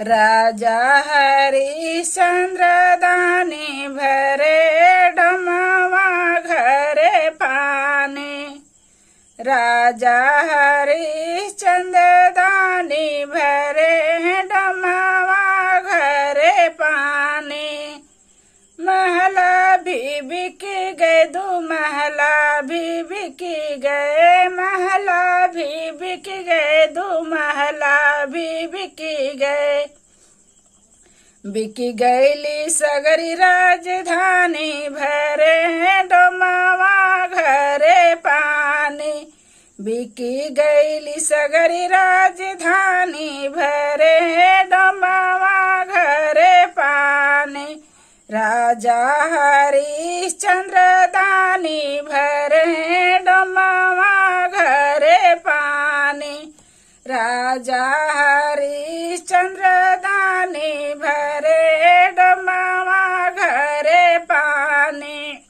राजा हरिश्चंद्र दानी भरे डमवा घरे पानी। राजा हरिश्चंद्र दानी भरे डमवा घरे पानी। महला भी बिक गए, दो महला भी बिक गए, महला भी बिक गए, दो महला भी बिक गए। बिक गईली सगरी राजधानी भरे डोमवा घरे पानी। बिकी गईली सगरी राजधानी भरे डोमवा घरे पानी। राजा हरिश्चंद्र दानी भरे डोमवा घरे पानी। राजा हरिश्चंद्र दानी भरे डोमवा घरे पानी।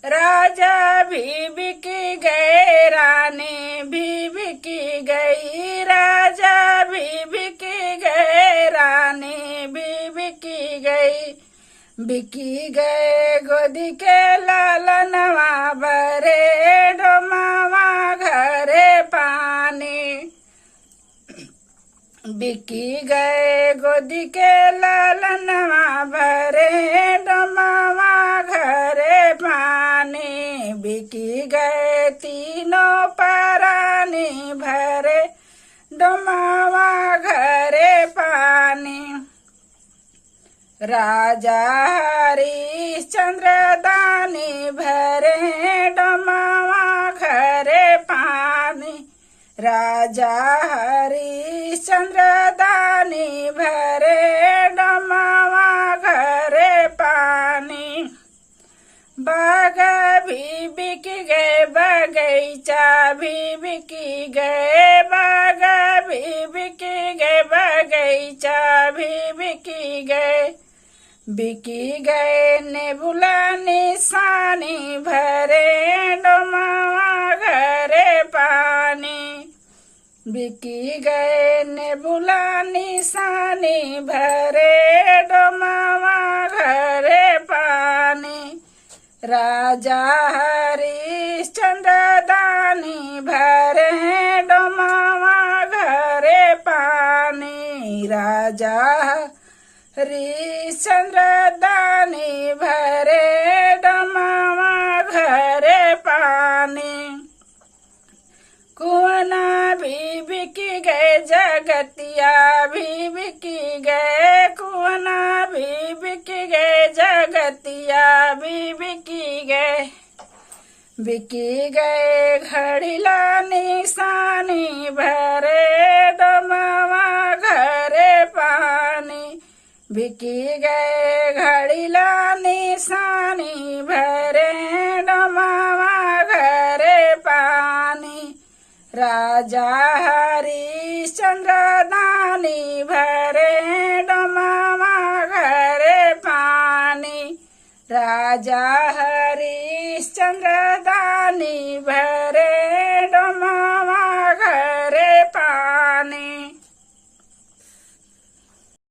राजा भी बिक गए, रानी भी बिक गई, राजा भी बिक गए, रानी भी बिक गई। बिकी गए गोदी के लालनवा भरे डोमवा घरे पानी। बिकी गए गोदी के लालनवा भरे डोमवा घरे पानी। बिकी गए तीनों परानी भरे डोमवा घरे पानी। राजा हरिश्चंद्र दानी भरे डोमवा घरे पानी। राजा हरिश्चंद्र दानी भरे डोमवा घरे पानी। बाग भी बिक गए, बगीचा भी बिक गए, बाग भी बिक गए, बगीचा भी बिक गए। बिकी गए नेबुला निशानी भरे डोमवा घरे पानी। बिकी गए नेबुला निशानी भरे डोमवा घरे पानी। राजा हरिश्चंद्र दानी भरे डोमवा घरे पानी। राजा हरिश्चंद्र दानी भरे डोमवा घरे पानी। कुआना भी बिक गए, जगतिया भी बिक गए, कुआना भी बिक गए, जगतिया भी बिक गए। बिकी गए घड़ीला निशानी भरे डोमवा घरे पानी। बिकी गए घड़ीला निशानी भरे डोमवा घरे पानी। राजा हरिश्चंद्र दानी भरे डोमवा घरे पानी। राजा हरिश्चंद्र दानी भरे